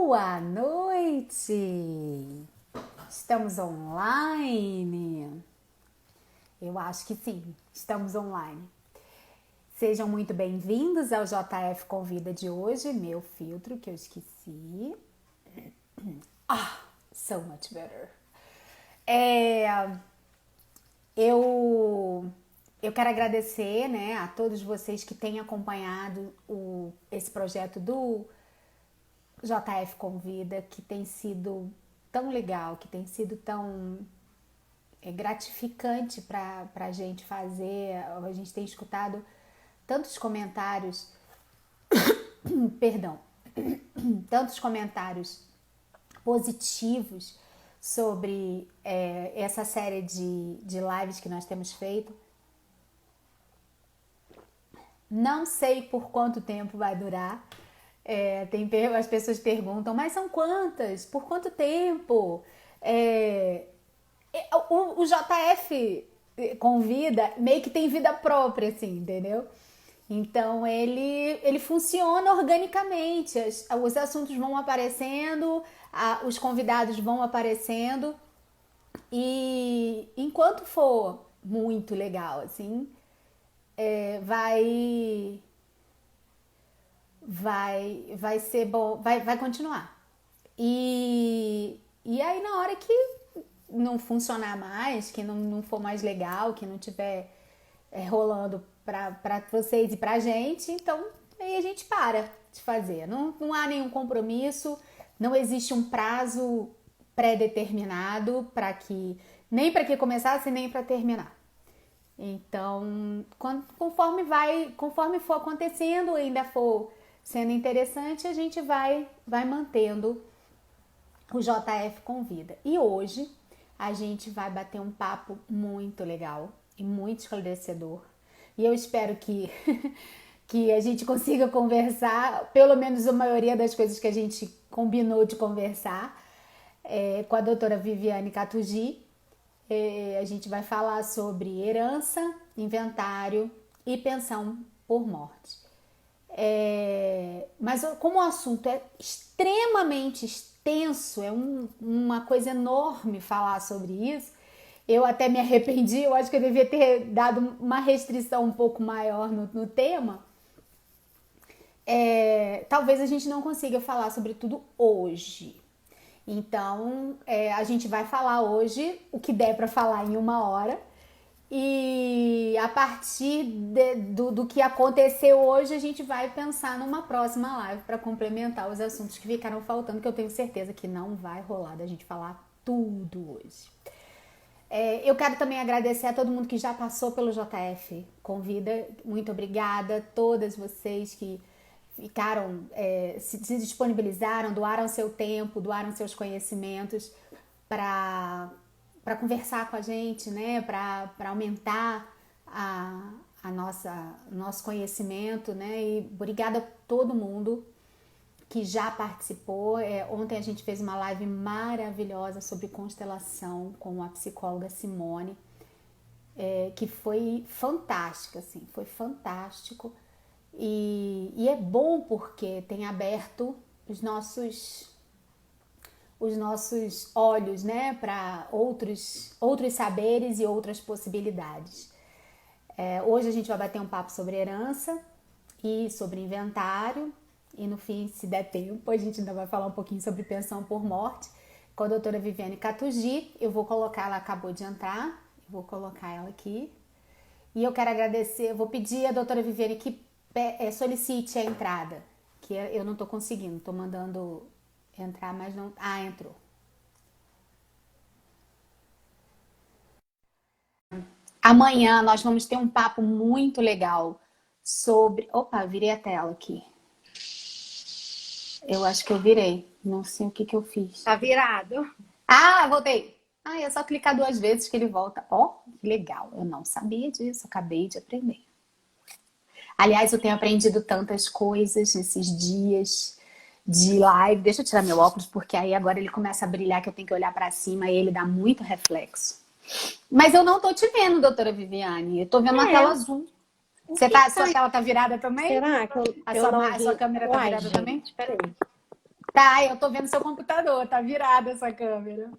Boa noite! Estamos online? Eu acho que sim, estamos online. Sejam muito bem-vindos ao JF Convida de hoje, meu filtro que eu esqueci. So much better. Eu quero agradecer, né, a todos vocês que têm acompanhado esse projeto do JF Convida, que tem sido tão legal, que tem sido tão gratificante para a gente fazer. A gente tem escutado tantos comentários, perdão, tantos comentários positivos sobre essa série de lives que nós temos feito. Não sei por quanto tempo vai durar. As pessoas perguntam, mas são quantas? Por quanto tempo? O JF Convida meio que tem vida própria, assim, entendeu? Então ele funciona organicamente, os assuntos vão aparecendo, os convidados vão aparecendo, e enquanto for muito legal, assim, vai ser bom, vai continuar. E aí na hora que não funcionar mais, que não for mais legal, que não tiver rolando para vocês e pra gente, então aí a gente para de fazer. Não há nenhum compromisso, não existe um prazo pré-determinado nem para que começasse, nem para terminar. Então, conforme for acontecendo, ainda for sendo interessante, a gente vai mantendo o JF Convida. E hoje a gente vai bater um papo muito legal e muito esclarecedor. E eu espero que, que a gente consiga conversar, pelo menos a maioria das coisas que a gente combinou de conversar, com a doutora Viviane Catugi. A gente vai falar sobre herança, inventário e pensão por morte. Mas como o assunto é extremamente extenso, uma coisa enorme falar sobre isso, eu até me arrependi, eu acho que eu devia ter dado uma restrição um pouco maior no tema. Talvez a gente não consiga falar sobre tudo hoje. Então, a gente vai falar hoje o que der para falar em 1 hora. E a partir do que aconteceu hoje, a gente vai pensar numa próxima live para complementar os assuntos que ficaram faltando, que eu tenho certeza que não vai rolar da gente falar tudo hoje. Eu quero também agradecer a todo mundo que já passou pelo JF Convida. Muito obrigada a todas vocês que ficaram, se disponibilizaram, doaram seu tempo, doaram seus conhecimentos para conversar com a gente, né? Para aumentar nosso conhecimento, né? E obrigada a todo mundo que já participou. Ontem a gente fez uma live maravilhosa sobre constelação com a psicóloga Simone, que foi fantástica, assim, foi fantástico. E é bom porque tem aberto os nossos olhos, né, para outros saberes e outras possibilidades. Hoje a gente vai bater um papo sobre herança e sobre inventário, e no fim, se der tempo, a gente ainda vai falar um pouquinho sobre pensão por morte com a doutora Viviane Catugi. Eu vou colocar, ela acabou de entrar, eu vou colocar ela aqui. E eu quero agradecer, vou pedir à doutora Viviane que solicite a entrada, que eu não estou conseguindo, estou mandando entrar, mas não... entrou. Amanhã nós vamos ter um papo muito legal sobre... Opa, virei a tela aqui. Eu acho que eu virei, não sei o que eu fiz. Tá virado. Voltei. É só clicar 2 vezes que ele volta. Que legal, eu não sabia disso, acabei de aprender. Aliás, eu tenho aprendido tantas coisas nesses dias de live. Deixa eu tirar meu óculos, porque aí agora ele começa a brilhar, que eu tenho que olhar pra cima e ele dá muito reflexo. Mas eu não tô te vendo, doutora Viviane. Eu tô vendo uma tela azul. Sua tela tá virada também? Será que eu não vi? A sua câmera tá virada também? Espera aí. Tá, eu tô vendo seu computador, tá virada essa câmera.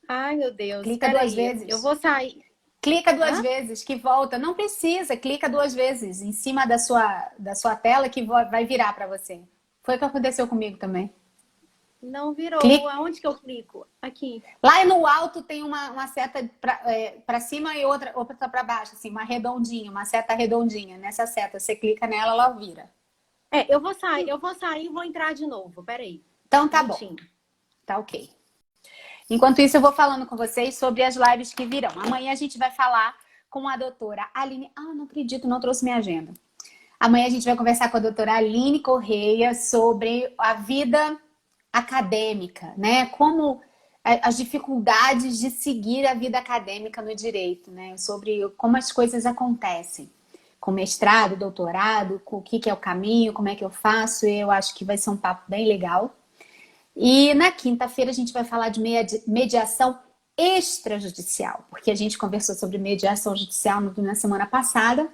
Ai, meu Deus, Clica espera duas aí. Eu vezes. vou sair. Clica duas Hã? vezes que volta. Não precisa, clica duas vezes em cima da sua tela que vai virar para você. Foi o que aconteceu comigo também. Não virou. Clica. Aonde que eu clico? Aqui. Lá no alto tem uma seta para cima e outra para baixo, assim, uma redondinha, uma seta redondinha. Nessa seta, você clica nela, ela vira. É, eu vou sair e vou entrar de novo. Pera aí. Então tá bom, Minutinho. tá ok. Enquanto isso, eu vou falando com vocês sobre as lives que virão. Amanhã a gente vai falar com a doutora Aline. Ah, não acredito, não trouxe minha agenda. Amanhã a gente vai conversar com a doutora Aline Correia sobre a vida acadêmica, né? Como as dificuldades de seguir a vida acadêmica no direito, né? Sobre como as coisas acontecem. Com mestrado, doutorado, com o que é o caminho, como é que eu faço. Eu acho que vai ser um papo bem legal. E na quinta-feira a gente vai falar de mediação extrajudicial, porque a gente conversou sobre mediação judicial na semana passada.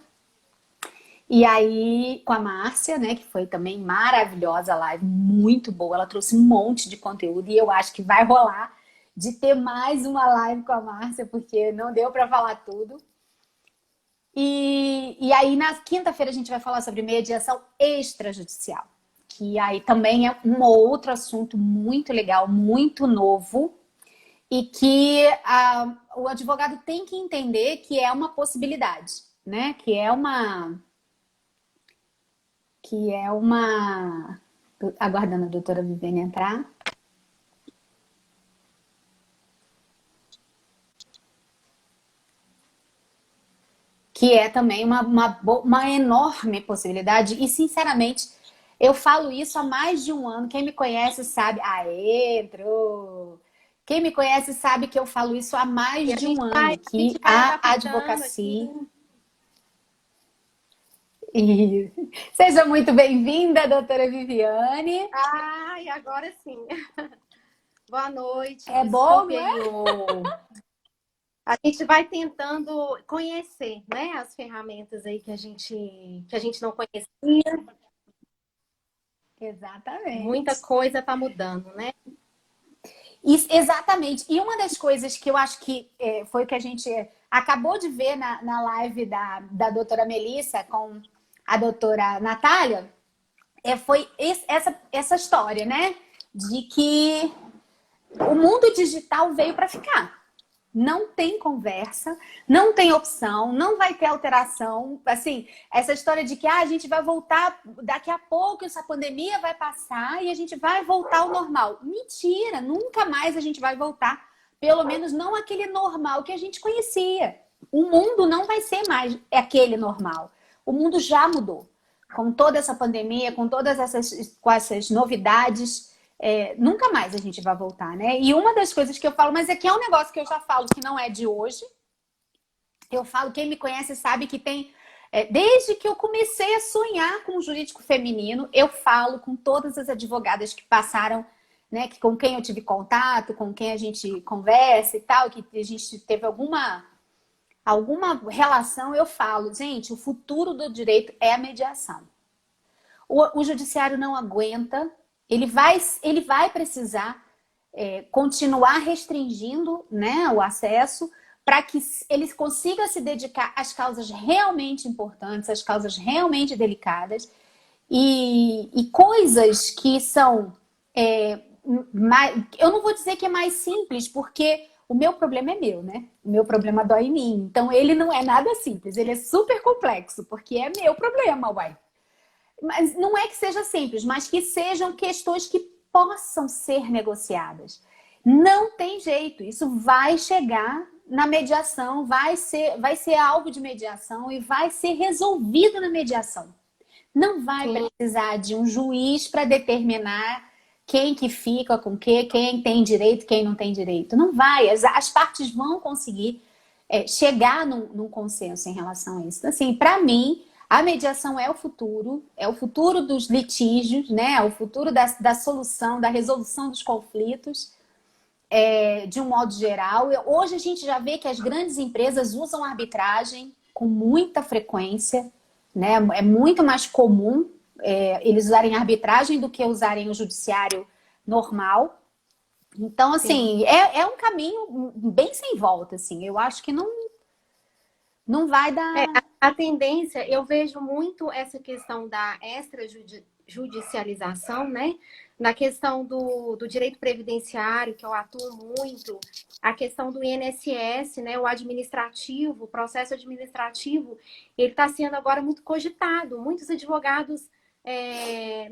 E aí, com a Márcia, né, que foi também maravilhosa a live, muito boa. Ela trouxe um monte de conteúdo e eu acho que vai rolar de ter mais uma live com a Márcia, porque não deu para falar tudo. E aí, na quinta-feira, a gente vai falar sobre mediação extrajudicial, que aí também é um outro assunto muito legal, muito novo, e que o advogado tem que entender que é uma possibilidade, né? Que é uma. Aguardando a doutora Viviane entrar. Que é também uma enorme possibilidade. E, sinceramente, eu falo isso há mais de um ano. Quem me conhece sabe. Aê, entrou! Quem me conhece sabe que eu falo isso há E mais de um a ano, gente que vai a adaptando aqui. advocacia. E... Seja muito bem-vinda, doutora Viviane. Ai, agora sim. Boa noite. É bom, Desculpe não aí é? o. A gente vai tentando conhecer, né, as ferramentas aí que a gente não conhecia. Muita Exatamente. coisa está mudando, né? Exatamente. E uma das coisas que eu acho que foi o que a gente acabou de ver na live da doutora Melissa com a doutora Natália, foi essa história, né? De que o mundo digital veio para ficar. Não tem conversa, não tem opção, não vai ter alteração. Assim, essa história de que a gente vai voltar daqui a pouco, essa pandemia vai passar e a gente vai voltar ao normal. Mentira, nunca mais a gente vai voltar. Pelo menos não aquele normal que a gente conhecia. O mundo não vai ser mais aquele normal. O mundo já mudou. Com toda essa pandemia, com essas novidades, nunca mais a gente vai voltar, né? E uma das coisas que eu falo, mas aqui é um negócio que eu já falo que não é de hoje. Eu falo, quem me conhece sabe que tem. Desde que eu comecei a sonhar com o jurídico feminino, eu falo com todas as advogadas que passaram, né? Com quem eu tive contato, com quem a gente conversa e tal, que a gente teve alguma relação, eu falo, gente, o futuro do direito é a mediação. O judiciário não aguenta, ele vai precisar continuar restringindo, né, o acesso para que ele consiga se dedicar às causas realmente importantes, às causas realmente delicadas e coisas que são eu não vou dizer que é mais simples, porque o meu problema é meu, né? O meu problema dói em mim. Então ele não é nada simples, ele é super complexo, porque é meu problema, uai. Mas não é que seja simples, mas que sejam questões que possam ser negociadas. Não tem jeito, isso vai chegar na mediação, vai ser alvo de mediação e vai ser resolvido na mediação. Não vai Sim. precisar de um juiz para determinar quem que fica com o quê, quem tem direito, quem não tem direito. Não vai, as partes vão conseguir chegar num consenso em relação a isso. Então, assim, para mim, a mediação é o futuro dos litígios, né? É o futuro da solução, da resolução dos conflitos, de um modo geral. Hoje a gente já vê que as grandes empresas usam a arbitragem com muita frequência, né? É muito mais comum eles usarem a arbitragem do que usarem o judiciário normal. Então, assim, é um caminho bem sem volta, assim. Eu acho que não vai dar... A tendência, eu vejo muito essa questão da extrajudicialização, né? Na questão do direito previdenciário, que eu atuo muito, a questão do INSS, né? O administrativo, o processo administrativo, ele está sendo agora muito cogitado. Muitos advogados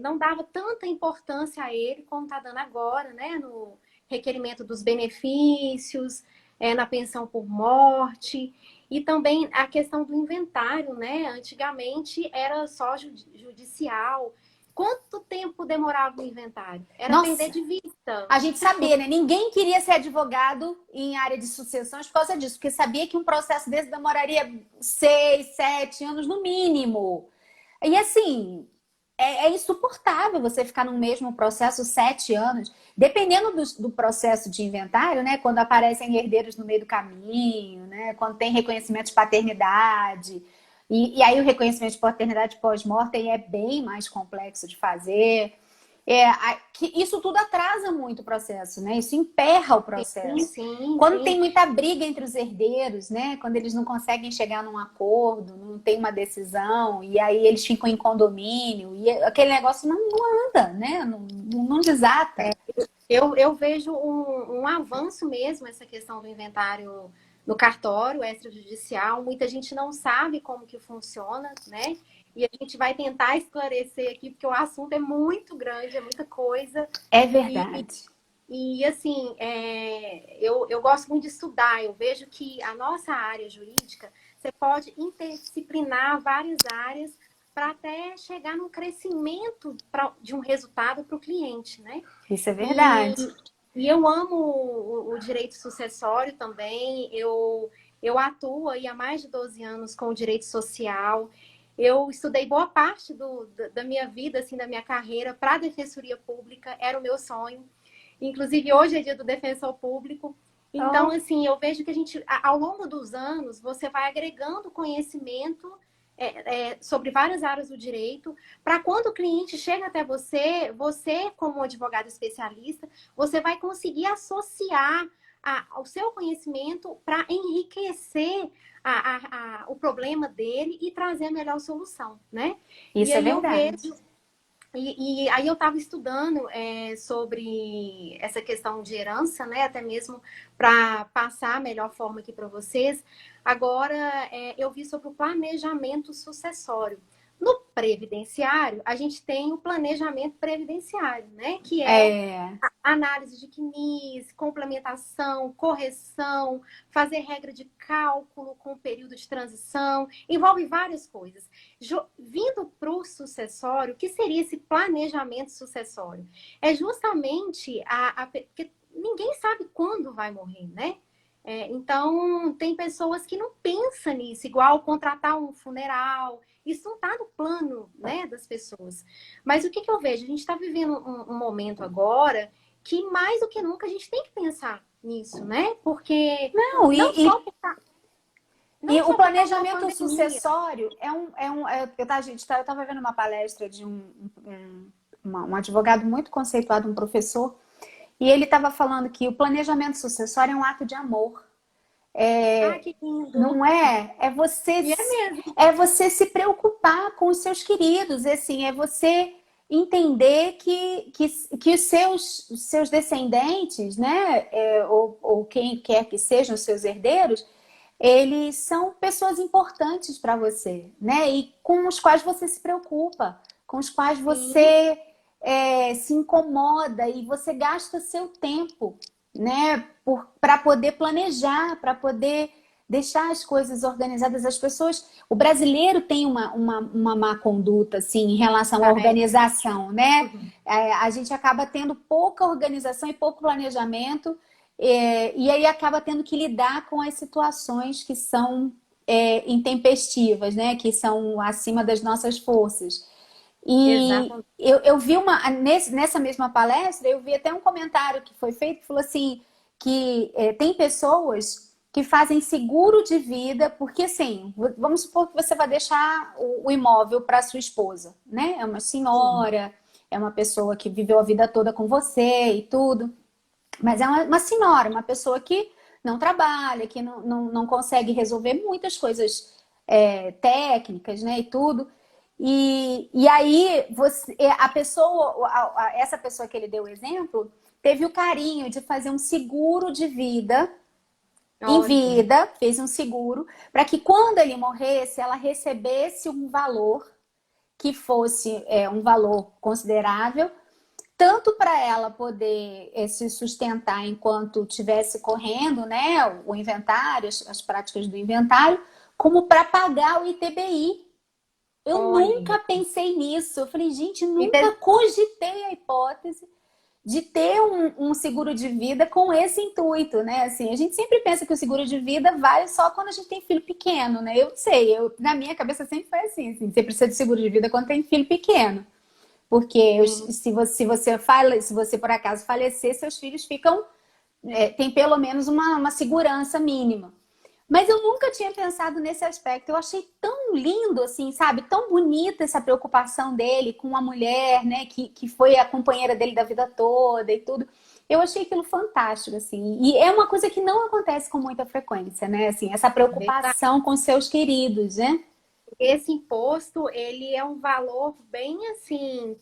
não davam tanta importância a ele como está dando agora, né? No requerimento dos benefícios, na pensão por morte. E também a questão do inventário, né? Antigamente era só judicial. Quanto tempo demorava o inventário? Era perder de vista. A gente sabia, né? Ninguém queria ser advogado em área de sucessões por causa disso, porque sabia que um processo desse demoraria 6, 7 anos no mínimo. E assim, é insuportável você ficar no mesmo processo 7 anos. Dependendo do processo de inventário, né? Quando aparecem herdeiros no meio do caminho, né? Quando tem reconhecimento de paternidade. E aí o reconhecimento de paternidade pós-mortem é bem mais complexo de fazer. Isso tudo atrasa muito o processo, né? Isso emperra o processo. Quando tem muita briga entre os herdeiros, né? Quando eles não conseguem chegar num acordo, não tem uma decisão, e aí eles ficam em condomínio, e aquele negócio não anda, né? Não desata. Eu vejo um avanço mesmo, essa questão do inventário no cartório extrajudicial. Muita gente não sabe como que funciona, né? E a gente vai tentar esclarecer aqui, porque o assunto é muito grande, é muita coisa. É verdade. E assim, eu gosto muito de estudar. Eu vejo que a nossa área jurídica, você pode interdisciplinar várias áreas para até chegar num crescimento de um resultado para o cliente, né? Isso é verdade. E eu amo o direito sucessório também. Eu atuo aí há mais de 12 anos com o direito social. Eu estudei boa parte da minha vida, assim, da minha carreira, para a Defensoria Pública. Era o meu sonho. Inclusive, hoje é dia do defensor público. Então, assim, eu vejo que a gente, ao longo dos anos, você vai agregando conhecimento sobre várias áreas do direito, para quando o cliente chega até você, você, como advogado especialista, você vai conseguir associar o seu conhecimento para enriquecer o problema dele e trazer a melhor solução, né? Isso e aí é verdade. E aí eu estava estudando sobre essa questão de herança, né? Até mesmo para passar a melhor forma aqui para vocês. Agora, eu vi sobre o planejamento sucessório. No previdenciário, a gente tem o planejamento previdenciário, né? Que é análise de CNIS, complementação, correção, fazer regra de cálculo com período de transição, envolve várias coisas. Vindo para o sucessório, o que seria esse planejamento sucessório? É justamente porque ninguém sabe quando vai morrer, né? Então, tem pessoas que não pensam nisso, igual contratar um funeral. Isso não está no plano, né, das pessoas. Mas o que eu vejo? A gente está vivendo um momento agora que, mais do que nunca, a gente tem que pensar nisso, né? Porque o planejamento sucessório eu estava vendo uma palestra de um advogado muito conceituado, um professor, e ele estava falando que o planejamento sucessório é um ato de amor. Que lindo. Não é? É você se preocupar com os seus queridos, assim, é você entender que os seus descendentes, né, ou quem quer que sejam os seus herdeiros, eles são pessoas importantes para você, né? E com os quais você se preocupa, com os quais você se incomoda e você gasta seu tempo, né? Para poder planejar, para poder deixar as coisas organizadas. As pessoas, o brasileiro tem uma má conduta assim em relação à organização, né? A gente acaba tendo pouca organização e pouco planejamento. E aí acaba tendo que lidar com as situações que são intempestivas, né? Que são acima das nossas forças. E eu vi nessa mesma palestra, eu vi até um comentário que foi feito, que falou assim, que tem pessoas que fazem seguro de vida, porque assim, vamos supor que você vai deixar o imóvel para sua esposa, né? É uma Sim. senhora, é uma pessoa que viveu a vida toda com você e tudo, mas é uma senhora, uma pessoa que não trabalha, que não consegue resolver muitas coisas técnicas, né? E tudo. E aí você, a pessoa, essa pessoa que ele deu o exemplo, teve o carinho de fazer um seguro de vida em Olha, vida, fez um seguro, para que quando ele morresse, ela recebesse um valor que fosse um valor considerável, tanto para ela poder se sustentar enquanto tivesse correndo, né, o inventário, as práticas do inventário, como para pagar o ITBI. Eu olha. nunca pensei nisso. Eu falei, gente, nunca cogitei a hipótese de ter um seguro de vida com esse intuito, né? Assim, a gente sempre pensa que o seguro de vida vale só quando a gente tem filho pequeno, né? Eu sei, na minha cabeça sempre foi assim, você precisa de seguro de vida quando tem filho pequeno. Porque Sim. se você por acaso falecer, seus filhos ficam, tem pelo menos uma segurança mínima. Mas eu nunca tinha pensado nesse aspecto. Eu achei tão lindo, assim, sabe? Tão bonita essa preocupação dele com uma mulher, né? Que foi a companheira dele da vida toda e tudo. Eu achei aquilo fantástico, assim. E é uma coisa que não acontece com muita frequência, né? Assim, essa Verdade. preocupação com seus queridos, né? Esse imposto, ele é um valor bem assim,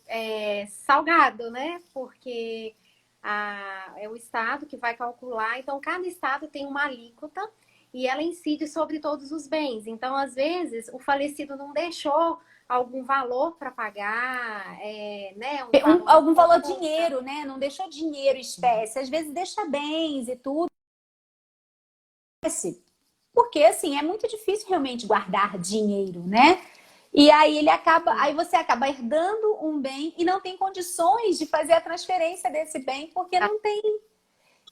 salgado, né? Porque é o Estado que vai calcular, então cada Estado tem uma alíquota e ela incide sobre todos os bens. Então, às vezes, o falecido não deixou algum valor para pagar, né? Um valor em Algum valor conta. dinheiro, né? Não deixou dinheiro, espécie. Às vezes deixa bens e tudo. Porque, assim, é muito difícil realmente guardar dinheiro, né? E aí aí você acaba herdando um bem e não tem condições de fazer a transferência desse bem, porque não tem.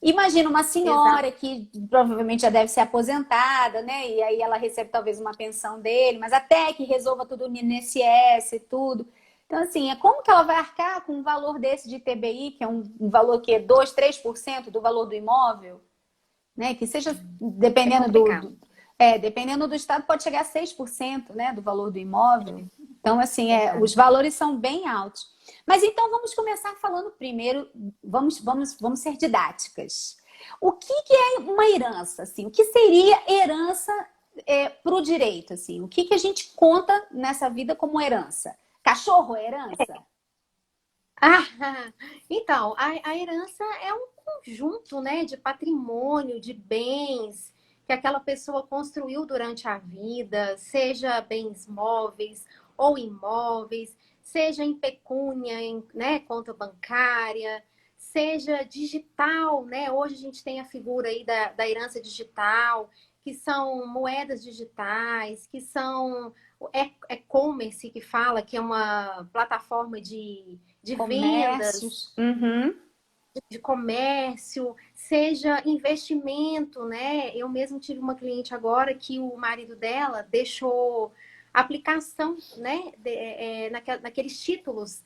Imagina uma Exato. senhora que provavelmente já deve ser aposentada, né? E aí ela recebe talvez uma pensão dele, mas até que resolva tudo no INSS e tudo. Então, assim, é como que ela vai arcar com um valor desse de TBI, que é um valor que é 2, 3% do valor do imóvel, né? Que seja, É dependendo complicado. dependendo do estado, pode chegar a 6%, né, do valor do imóvel. Então, assim, os Verdade. valores são bem altos. Mas então vamos começar falando primeiro, vamos ser didáticas. O que é uma herança? Assim? O que seria herança para o direito? Assim? O que a gente conta nessa vida como herança? Cachorro é herança? Ah, então, a herança é um conjunto, né, de patrimônio, de bens que aquela pessoa construiu durante a vida, seja bens móveis ou imóveis, seja em pecúnia, né, conta bancária, seja digital, né? Hoje a gente tem a figura aí da herança digital, que são moedas digitais, que são o e-commerce que fala, que é uma plataforma de vendas, Comércios? Uhum. de comércio, seja investimento, né? Eu mesmo tive uma cliente agora que o marido dela deixou aplicação, né? Naqueles títulos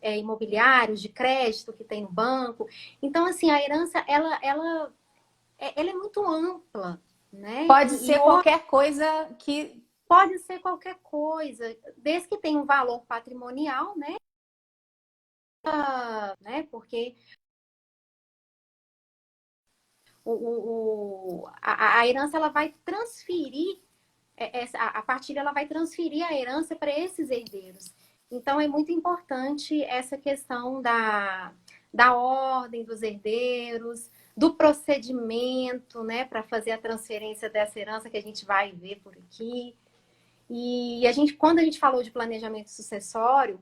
imobiliários de crédito que tem no banco. Então, assim, a herança, ela é muito ampla, né? Pode E ser hoje qualquer coisa que pode ser qualquer coisa, desde que tenha um valor patrimonial, né? Porque a herança ela vai transferir a partilha ela vai transferir a herança para esses herdeiros. Então é muito importante essa questão da ordem dos herdeiros, do procedimento, né, para fazer a transferência dessa herança que a gente vai ver por aqui. E quando a gente falou de planejamento sucessório,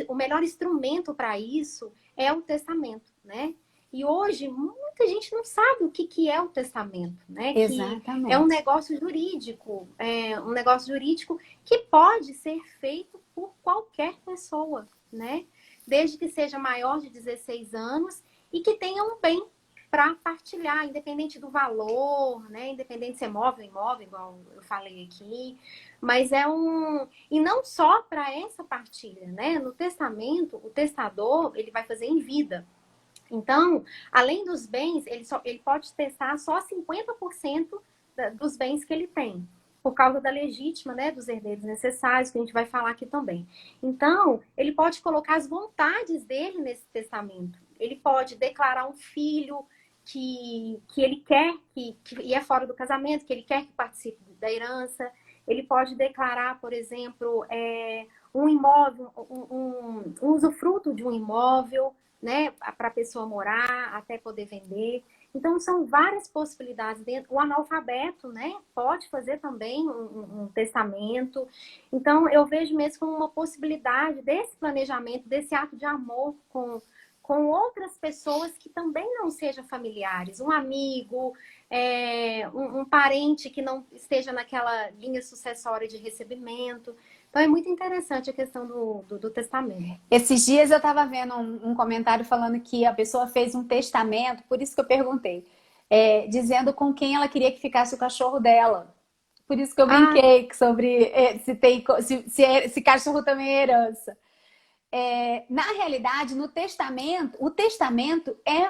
o melhor instrumento para isso é o testamento, né? E hoje muita gente não sabe o que é o testamento, né? Que é exatamente. um negócio jurídico que pode ser feito por qualquer pessoa, né? Desde que seja maior de 16 anos e que tenha um bem para partilhar, independente do valor, né? Independente se é móvel ou imóvel, igual eu falei aqui. Mas e não só para essa partilha, né? No testamento, o testador, ele vai fazer em vida. Então, além dos bens, ele pode testar só 50% dos bens que ele tem, por causa da legítima, né, dos herdeiros necessários, que a gente vai falar aqui também. Então, ele pode colocar as vontades dele nesse testamento. Ele pode declarar um filho que ele quer, e é fora do casamento, que ele quer que participe da herança. Ele pode declarar, por exemplo, um imóvel, um usufruto de um imóvel, né, para a pessoa morar, até poder vender. Então, são várias possibilidades dentro. O analfabeto, né, pode fazer também um testamento. Então, eu vejo mesmo como uma possibilidade desse planejamento, desse ato de amor com outras pessoas que também não sejam familiares. Um amigo, um parente que não esteja naquela linha sucessória de recebimento. Então, é muito interessante a questão do testamento. Esses dias eu estava vendo um comentário falando que a pessoa fez um testamento, por isso que eu perguntei, dizendo com quem ela queria que ficasse o cachorro dela. Por isso que eu brinquei sobre se cachorro também é herança. Na realidade, no testamento, o testamento é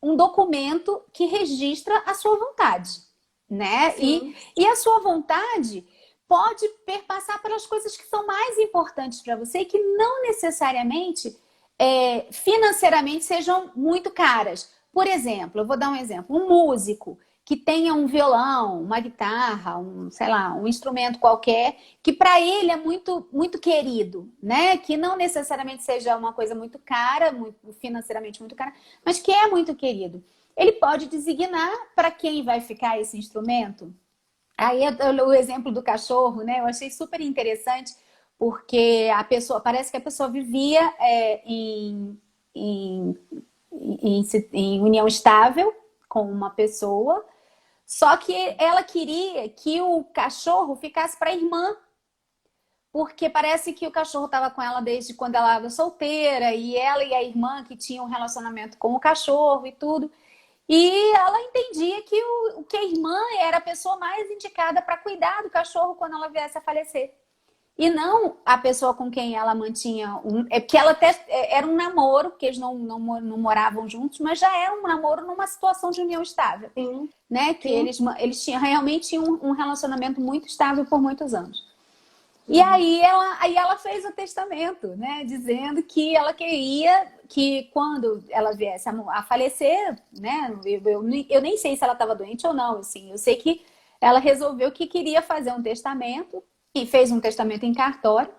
um documento que registra a sua vontade, né? E a sua vontade pode perpassar pelas coisas que são mais importantes para você e que não necessariamente financeiramente sejam muito caras. Por exemplo, eu vou dar um exemplo, um músico que tenha um violão, uma guitarra, sei lá, um instrumento qualquer, que para ele é muito, muito querido, né? Que não necessariamente seja uma coisa muito cara, financeiramente muito cara, mas que é muito querido. Ele pode designar para quem vai ficar esse instrumento. Aí o exemplo do cachorro, né? Eu achei super interessante, porque parece que a pessoa vivia em união estável com uma pessoa, só que ela queria que o cachorro ficasse para a irmã, porque parece que o cachorro estava com ela desde quando ela era solteira, e ela e a irmã que tinham um relacionamento com o cachorro e tudo. E ela entendia que a irmã era a pessoa mais indicada para cuidar do cachorro quando ela viesse a falecer. E não a pessoa com quem ela mantinha porque ela até era um namoro, porque eles não moravam juntos, mas já era um namoro numa situação de união estável. Sim. Né? Que eles realmente tinham um relacionamento muito estável por muitos anos. E aí ela fez o testamento, né? Dizendo que ela queria que quando ela viesse a falecer, né? Eu nem sei se ela estava doente ou não, assim. Eu sei que ela resolveu que queria fazer um testamento e fez um testamento em cartório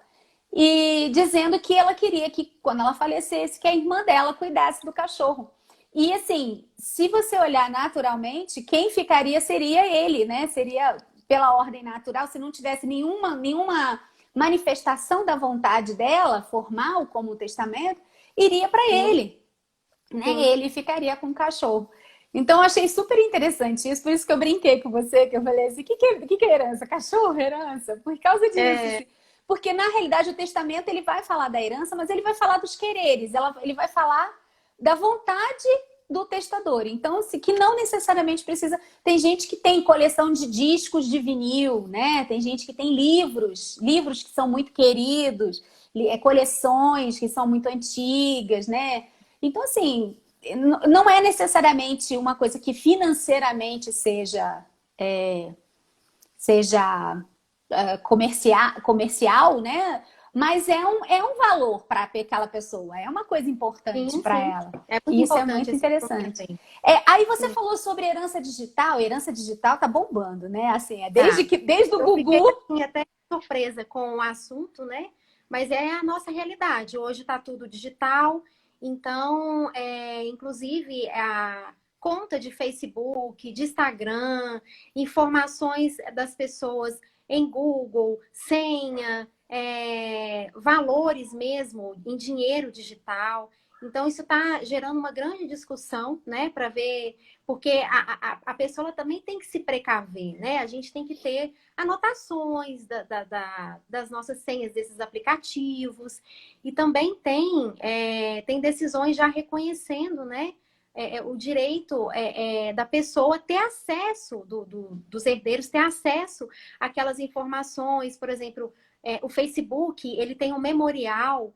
e dizendo que ela queria que quando ela falecesse, que a irmã dela cuidasse do cachorro. E assim, se você olhar naturalmente, quem ficaria seria ele, né? Seria pela ordem natural, se não tivesse nenhuma manifestação da vontade dela, formal, como o testamento, iria para ele, né? Ele ficaria com o cachorro. Então, eu achei super interessante isso, por isso que eu brinquei com você, que eu falei assim, o que é herança? Cachorro, herança? Por causa disso. Assim. Porque, na realidade, o testamento ele vai falar da herança, mas ele vai falar dos quereres, ele vai falar da vontade do testador. Então, assim, que não necessariamente precisa... Tem gente que tem coleção de discos de vinil, né? Tem gente que tem livros que são muito queridos, coleções que são muito antigas, né? Então, assim, não é necessariamente uma coisa que financeiramente seja comercial, né? Mas é um valor para aquela pessoa, é uma coisa importante para ela. E isso é muito interessante. Aí você falou sobre herança digital tá bombando, né? Assim, desde o Gugu. Eu até surpresa com o assunto, né? Mas é a nossa realidade. Hoje está tudo digital, então, inclusive, a conta de Facebook, de Instagram, informações das pessoas em Google, senha, valores mesmo em dinheiro digital. Então, isso está gerando uma grande discussão, né? Para ver, porque a pessoa também tem que se precaver, né? A gente tem que ter anotações das nossas senhas desses aplicativos. E também tem decisões já reconhecendo, né? O direito da pessoa ter acesso, dos herdeiros ter acesso àquelas informações. Por exemplo, o Facebook, ele tem um memorial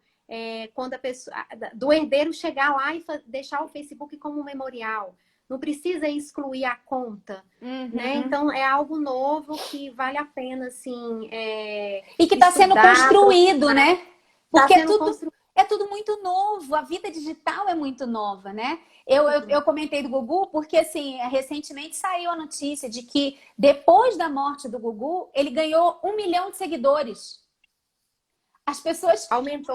quando a pessoa, do herdeiro chegar lá e deixar o Facebook como memorial. Não precisa excluir a conta, né? Então, é algo novo que vale a pena, assim, e que está sendo construído, né? Porque é tudo muito novo, a vida digital é muito nova, né? Eu comentei do Gugu porque, assim, recentemente saiu a notícia de que depois da morte do Gugu, ele ganhou 1 milhão de seguidores. As pessoas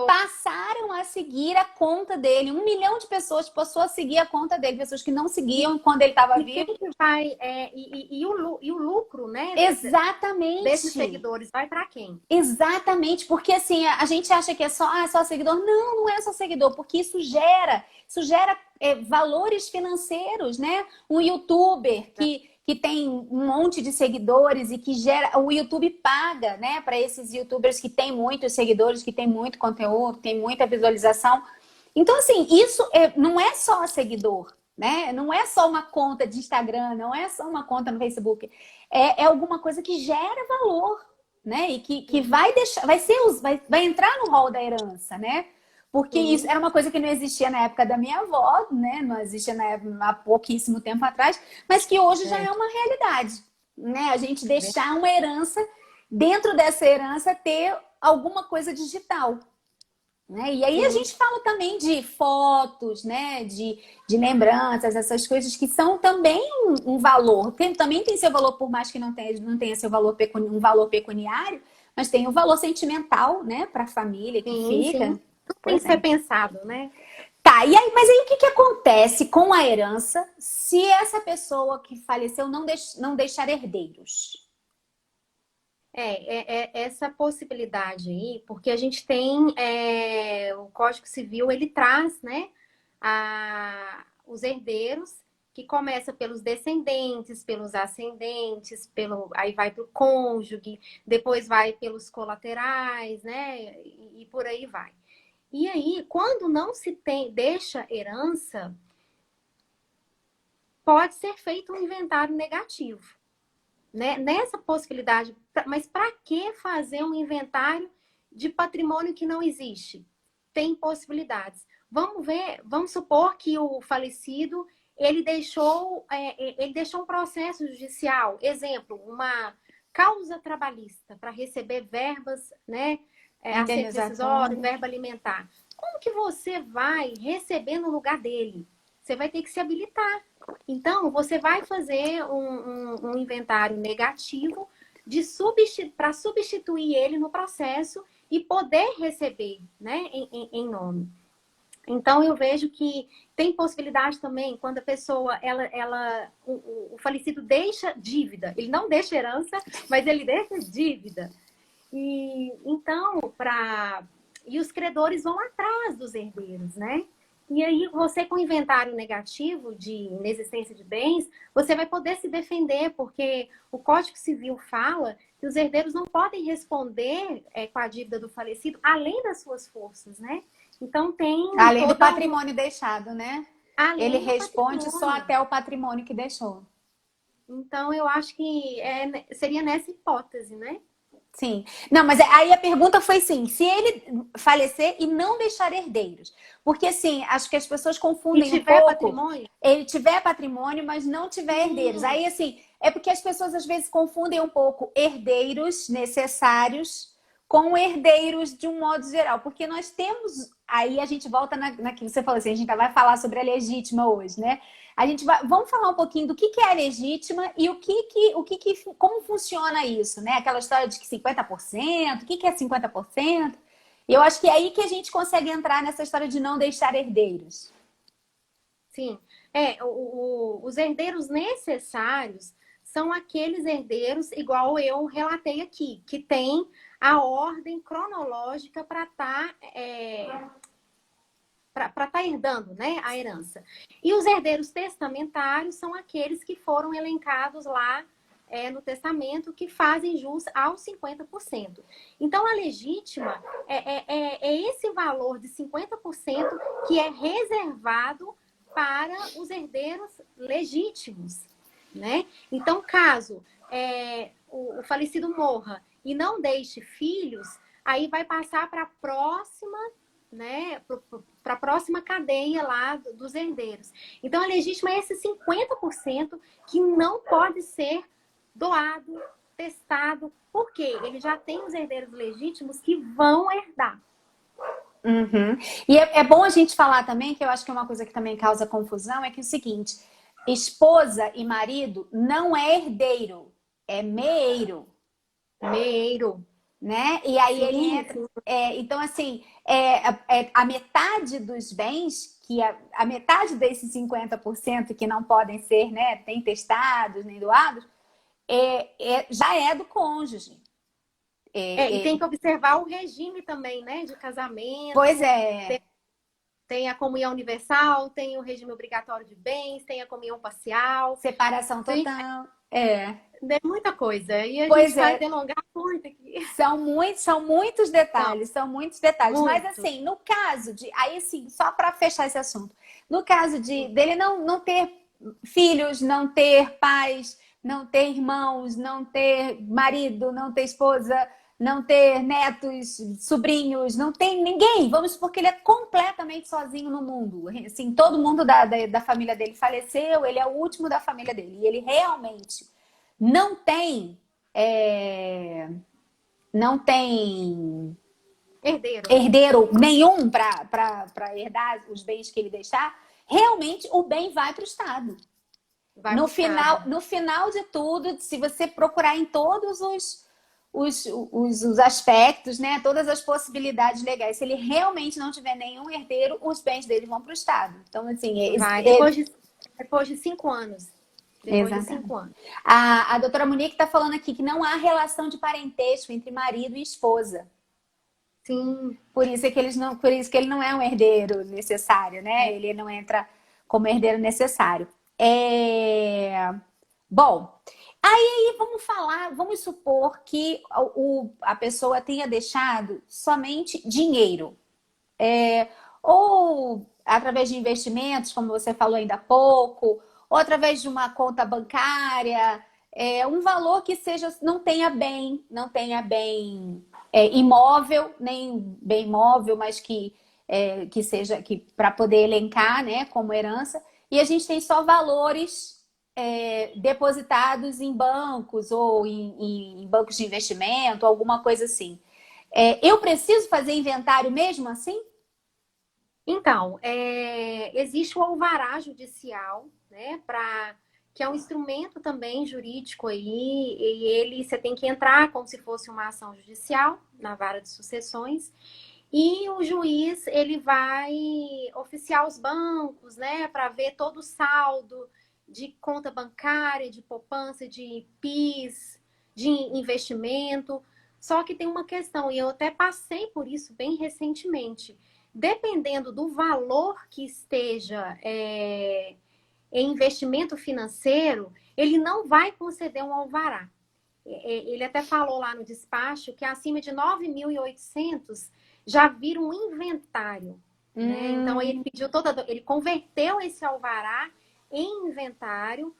passaram a seguir a conta dele. 1 milhão de pessoas passou a seguir a conta dele. Pessoas que não seguiam quando ele estava vivo. E o lucro, né? Exatamente. Desses seguidores vai para quem? Exatamente. Porque assim, a gente acha que é só seguidor. Não, não é só seguidor. Porque isso gera valores financeiros, né? Um youtuber que tem um monte de seguidores e que gera... O YouTube paga, né? Para esses youtubers que têm muitos seguidores, que têm muito conteúdo, tem muita visualização. Então, assim, isso não é só seguidor, né? Não é só uma conta de Instagram, não é só uma conta no Facebook. É alguma coisa que gera valor, né? E que vai deixar... Vai entrar no rol da herança, né? Porque isso era uma coisa que não existia na época da minha avó, né? Não existia há pouquíssimo tempo atrás, mas que hoje já é uma realidade, né? A gente deixar uma herança, dentro dessa herança ter alguma coisa digital, né? E aí a gente fala também de fotos, né? De lembranças, essas coisas que são também um valor. Também tem seu valor, por mais que não tenha seu valor um valor pecuniário, mas tem um valor sentimental, né? Para a família que fica. Sim. Tem que ser pensado, né? Tá, mas aí o que acontece com a herança se essa pessoa que faleceu não deixar herdeiros? Essa possibilidade aí, porque a gente tem o Código Civil, ele traz, né, os herdeiros, que começa pelos descendentes, pelos ascendentes, aí vai para o cônjuge, depois vai pelos colaterais, né, e por aí vai. E aí, quando não se deixa herança, pode ser feito um inventário negativo, né? Nessa possibilidade, mas para que fazer um inventário de patrimônio que não existe? Tem possibilidades. Vamos supor que o falecido ele deixou um processo judicial, exemplo, uma causa trabalhista para receber verbas, né? Assento decisório, verba alimentar. Como que você vai receber no lugar dele? Você vai ter que se habilitar. Então, você vai fazer um inventário negativo para substituir ele no processo e poder receber, né, em nome. Então, eu vejo que tem possibilidade também quando a pessoa, o falecido deixa dívida. Ele não deixa herança, mas ele deixa dívida. E então, e os credores vão atrás dos herdeiros, né? E aí, você com inventário negativo de inexistência de bens, você vai poder se defender, porque o Código Civil fala que os herdeiros não podem responder com a dívida do falecido, além das suas forças, né? Então, além do patrimônio deixado, né? Ele responde só até o patrimônio que deixou. Então, eu acho que seria nessa hipótese, né? Sim. Não, mas aí a pergunta foi assim, se ele falecer e não deixar herdeiros. Porque, assim, acho que as pessoas confundem um pouco. Patrimônio? Ele tiver patrimônio, mas não tiver herdeiros. Aí, assim, é porque as pessoas às vezes confundem um pouco herdeiros necessários com herdeiros de um modo geral. Porque nós temos... Aí a gente volta naquilo que você falou assim, a gente vai falar sobre a legítima hoje, né? Vamos falar um pouquinho do que é a legítima e como funciona isso, né? Aquela história de que 50%, o que é 50%? E eu acho que é aí que a gente consegue entrar nessa história de não deixar herdeiros. Sim. Os herdeiros necessários são aqueles herdeiros, igual eu relatei aqui, que tem a ordem cronológica para estar herdando, né, a herança. E os herdeiros testamentários são aqueles que foram elencados lá no testamento, que fazem jus aos 50%. Então, a legítima é esse valor de 50% que é reservado para os herdeiros legítimos, né? Então, caso o falecido morra e não deixe filhos, aí vai passar para a próxima né, para a próxima cadeia lá dos herdeiros. Então, a legítima é esse 50% que não pode ser doado, testado, porque ele já tem os herdeiros legítimos que vão herdar. Uhum. E é bom a gente falar também, que eu acho que é uma coisa que também causa confusão, é que é o seguinte, esposa e marido não é herdeiro, é meeiro. Meiro. Né? E aí ele Sim, entra. sim. Então, assim, a metade dos bens, que a metade desses 50% que não podem ser, né, nem testados, nem doados, já é do cônjuge. E tem que observar o regime também, né, de Pois casamento. é, Tem a comunhão universal, tem o regime obrigatório de bens, tem a comunhão parcial. separação Então, total. é muita coisa. E a gente Pois vai é, delongar muito aqui. são muitos Não, detalhes, são muitos detalhes. Mas muito. assim, no caso de. Aí, assim, só para fechar esse assunto, no caso dele não ter filhos, não ter pais, não ter irmãos, não ter marido, não ter esposa, não ter netos, sobrinhos, não tem ninguém. Vamos supor que ele é completamente sozinho no mundo. Assim, todo mundo da família dele faleceu, ele é o último da família dele. E ele realmente não tem. é, não tem Herdeiro. herdeiro nenhum para herdar os bens que ele deixar, realmente o bem vai para o Estado. Vai para o Estado. No final de tudo, se você procurar em todos os aspectos, né, todas as possibilidades legais, se ele realmente não tiver nenhum herdeiro, os bens dele vão para o Estado. Então, assim, Vai. Depois de 5 anos. Depois de exatamente. 5 anos. A doutora Monique está falando aqui que não há relação de parentesco entre marido e esposa. Sim. Por isso que ele não é um herdeiro necessário, né? Ele não entra como herdeiro necessário. Bom, aí vamos supor que a pessoa tenha deixado somente dinheiro. Ou através de investimentos, como você falou ainda há pouco, ou através de uma conta bancária, um valor que seja, não tenha bem imóvel, nem bem imóvel, mas que seja que para poder elencar, né, como herança. E a gente tem só valores depositados em bancos ou em bancos de investimento, alguma coisa assim. Eu preciso fazer inventário mesmo assim? Então, existe o alvará judicial, né, que é um instrumento também jurídico aí, e ele você tem que entrar como se fosse uma ação judicial na vara de sucessões, e o juiz ele vai oficiar os bancos, né, para ver todo o saldo de conta bancária, de poupança, de PIS, de investimento. Só que tem uma questão, e eu até passei por isso bem recentemente. Dependendo do valor que esteja em investimento financeiro, ele não vai conceder um alvará. Ele até falou lá no despacho que acima de 9.800 já vira um inventário. Né? Então, ele pediu ele converteu esse alvará em inventário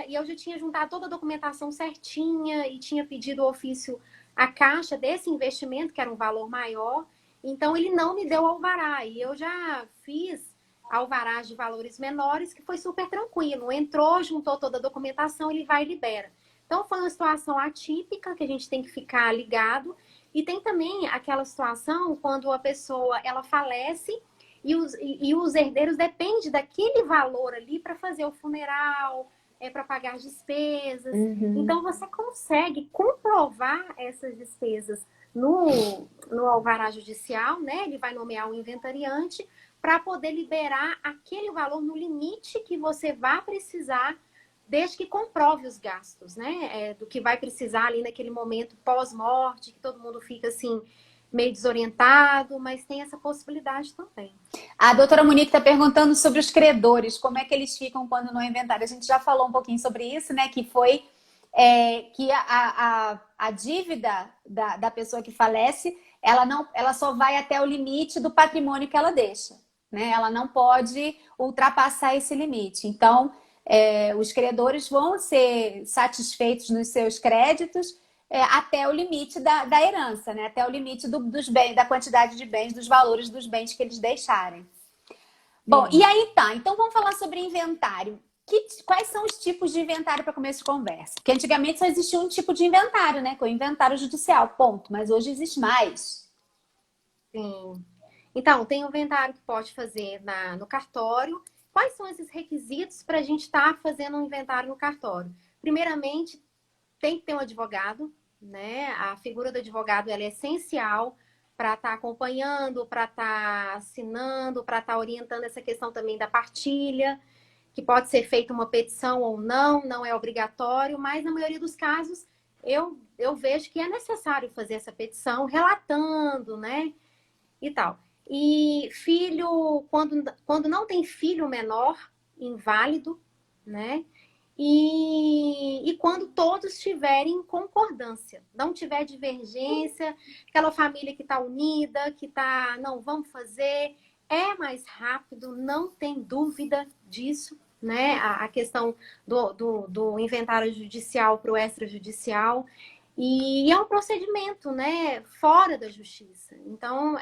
e eu já tinha juntado toda a documentação certinha e tinha pedido o ofício à Caixa desse investimento, que era um valor maior. Então, ele não me deu alvará. E eu já fiz alvarás de valores menores, que foi super tranquilo. Entrou, juntou toda a documentação, ele vai e libera. Então, foi uma situação atípica que a gente tem que ficar ligado. E tem também aquela situação quando a pessoa ela falece e os herdeiros dependem daquele valor ali para fazer o funeral, para pagar as despesas. Então, você consegue comprovar essas despesas no alvará judicial, né? Ele vai nomear um inventariante para poder liberar aquele valor no limite que você vai precisar, desde que comprove os gastos, né? Do que vai precisar ali naquele momento pós-morte, que todo mundo fica assim meio desorientado, mas tem essa possibilidade também. A doutora Monique está perguntando sobre os credores, como é que eles ficam quando não é inventário. A gente já falou um pouquinho sobre isso, né? Que foi que a dívida da pessoa que falece, ela só vai até o limite do patrimônio que ela deixa, né? Ela não pode ultrapassar esse limite. Então, os credores vão ser satisfeitos nos seus créditos até o limite da herança, né? Até o limite dos bens, da quantidade de bens, dos valores dos bens que eles deixarem. Bom, e Sim. aí tá. Então vamos falar sobre inventário. Quais são os tipos de inventário para começo de conversa? Porque antigamente só existia um tipo de inventário, né? Que é o inventário judicial, ponto. Mas hoje existe mais. Sim. Então, tem um inventário que pode fazer no cartório. Quais são esses requisitos para a gente estar fazendo um inventário no cartório? Primeiramente, tem que ter um advogado, né? A figura do advogado ela é essencial para estar acompanhando, para estar assinando, para estar orientando essa questão também da partilha, que pode ser feita uma petição ou não, não é obrigatório, mas na maioria dos casos eu vejo que é necessário fazer essa petição, relatando, né? E tal. E filho, quando não tem filho menor, inválido, né? E quando todos tiverem concordância, não tiver divergência, aquela família que está unida, que está, não, vamos fazer, é mais rápido, não tem dúvida disso, né? A questão do inventário judicial para o extrajudicial. E é um procedimento, né, fora da justiça. Então,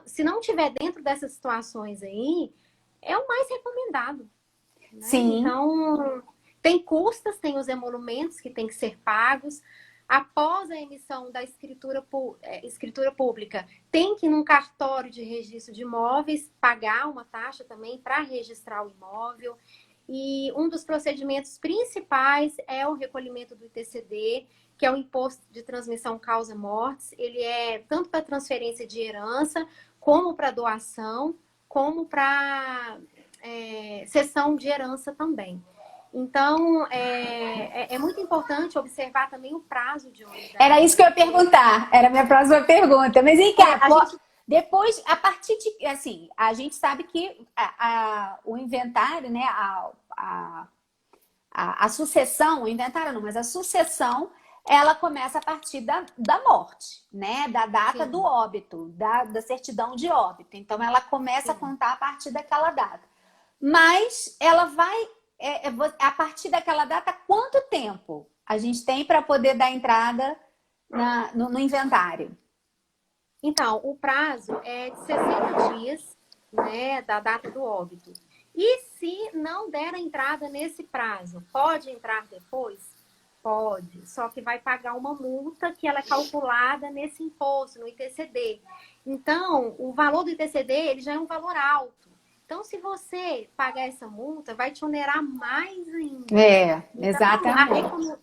se não tiver dentro dessas situações aí, é o mais recomendado. Né? Sim. Então, tem custas, tem os emolumentos que têm que ser pagos. Após a emissão da escritura pública, tem que ir num cartório de registro de imóveis pagar uma taxa também para registrar o imóvel. E um dos procedimentos principais é o recolhimento do ITCD, que é o Imposto de Transmissão Causa Mortes. Ele é tanto para transferência de herança, como para doação, como para cessão de herança também. Então, é muito importante observar também o prazo de hoje. Era isso que eu ia perguntar. Era a minha próxima pergunta. Mas vem cá, depois, a partir de... Assim, a gente sabe que o inventário, né? A sucessão, o inventário não, mas a sucessão, ela começa a partir da morte, né? Da data Sim. do óbito, da certidão de óbito. Então, ela começa a contar a partir daquela data. Mas ela vai... a partir daquela data, quanto tempo a gente tem para poder dar entrada no inventário? Então, o prazo é de 60 dias, né, da data do óbito. E se não der a entrada nesse prazo, pode entrar depois? Pode, só que vai pagar uma multa que ela é calculada nesse imposto, no ITCD. Então, o valor do ITCD, ele já é um valor alto. Então, se você pagar essa multa, vai te onerar mais ainda. Então, Exatamente.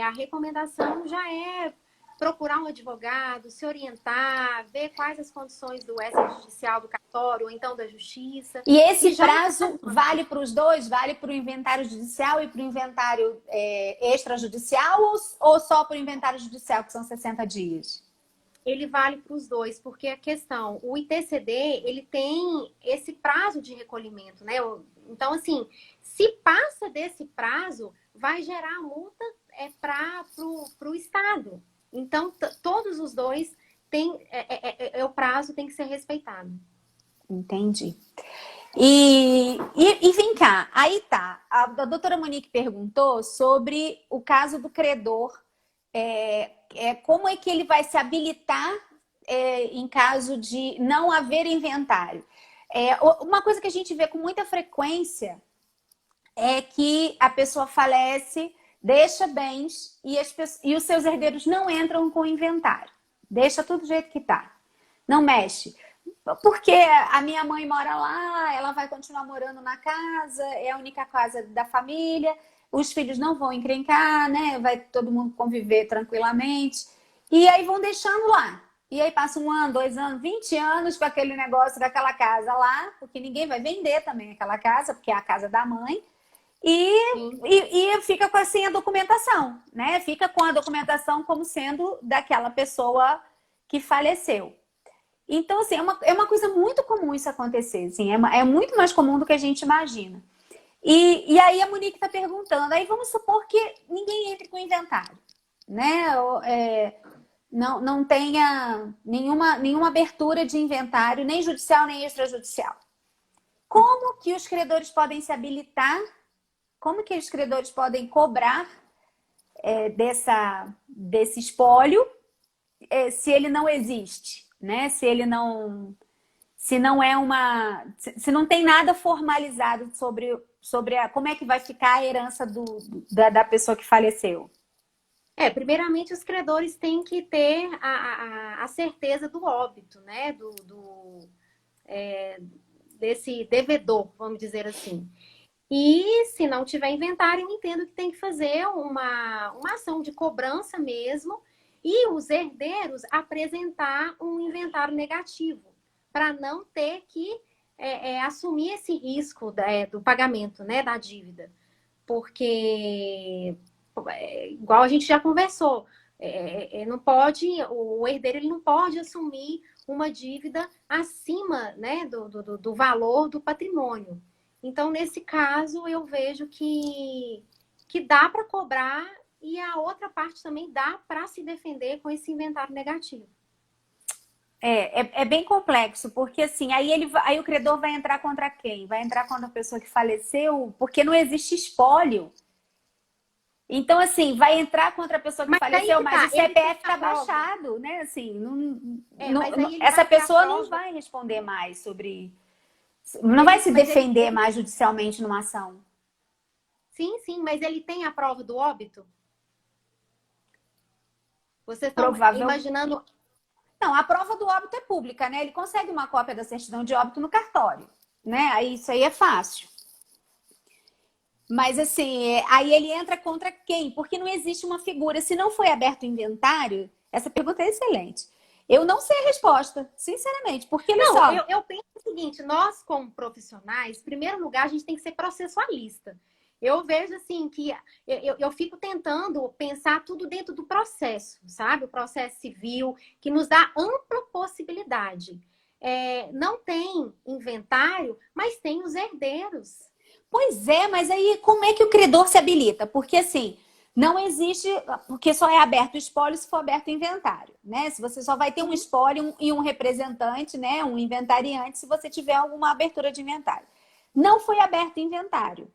a recomendação já é procurar um advogado, se orientar, ver quais as condições do extrajudicial do cartório ou então da justiça. E esse prazo vale para os dois? Vale para o inventário judicial e para o inventário extrajudicial ou só para o inventário judicial, que são 60 dias? Ele vale para os dois, porque a questão, o ITCD, ele tem esse prazo de recolhimento, né? Então, assim, se passa desse prazo, vai gerar multa para o Estado. Então, todos os dois o prazo tem que ser respeitado. Entendi. E vem cá, aí tá. A doutora Monique perguntou sobre o caso do credor. Como é que ele vai se habilitar em caso de não haver inventário? Uma coisa que a gente vê com muita frequência é que a pessoa falece, deixa bens e os seus herdeiros não entram com o inventário. Deixa tudo do jeito que tá. Não mexe. Porque a minha mãe mora lá, ela vai continuar morando na casa, é a única casa da família, os filhos não vão encrencar, né? Vai todo mundo conviver tranquilamente. E aí vão deixando lá. E aí passa 1 ano, 2 anos, 20 anos com aquele negócio daquela casa lá, porque ninguém vai vender também aquela casa, porque é a casa da mãe. E fica com assim a documentação, né? Fica com a documentação como sendo daquela pessoa que faleceu. Então, assim, é uma coisa muito comum isso acontecer. Assim, é muito mais comum do que a gente imagina. E aí a Monique está perguntando, aí vamos supor que ninguém entre com inventário, né? Não tenha nenhuma abertura de inventário, nem judicial, nem extrajudicial. Como que os credores podem se habilitar? Como que os credores podem cobrar desse espólio, se ele não existe, né? Se não é se não tem nada formalizado sobre como é que vai ficar a herança da pessoa que faleceu. Primeiramente, os credores têm que ter a certeza do óbito, né? Desse devedor, vamos dizer assim. E se não tiver inventário, eu entendo que tem que fazer uma ação de cobrança mesmo e os herdeiros apresentar um inventário negativo para não ter que assumir esse risco do pagamento, né, da dívida. Porque, igual a gente já conversou, não pode, o herdeiro ele não pode assumir uma dívida acima, né, do valor do patrimônio. Então, nesse caso, eu vejo que dá para cobrar e a outra parte também dá para se defender com esse inventário negativo. É bem complexo, porque assim, aí o credor vai entrar contra quem? Vai entrar contra a pessoa que faleceu, porque não existe espólio. Então, assim, vai entrar contra a pessoa que faleceu, mas o CPF está baixado, né? Assim, essa pessoa não vai responder mais sobre. Não vai se defender mais judicialmente numa ação. Sim, mas ele tem a prova do óbito? Vocês estão imaginando. Não, a prova do óbito é pública, né? Ele consegue uma cópia da certidão de óbito no cartório, né? Aí isso aí é fácil. Mas assim, aí ele entra contra quem? Porque não existe uma figura. Se não foi aberto o inventário, essa pergunta é excelente. Eu não sei a resposta, sinceramente, porque eu penso o seguinte, nós como profissionais, em primeiro lugar, a gente tem que ser processualista. Eu vejo assim que eu fico tentando pensar tudo dentro do processo, sabe? O processo civil, que nos dá ampla possibilidade. Não tem inventário, mas tem os herdeiros. Pois é, mas aí como é que o credor se habilita? Porque assim, não existe, porque só é aberto o espólio se for aberto o inventário, né? Se você só vai ter um espólio e um representante, né? Um inventariante, se você tiver alguma abertura de inventário. Não foi aberto o inventário.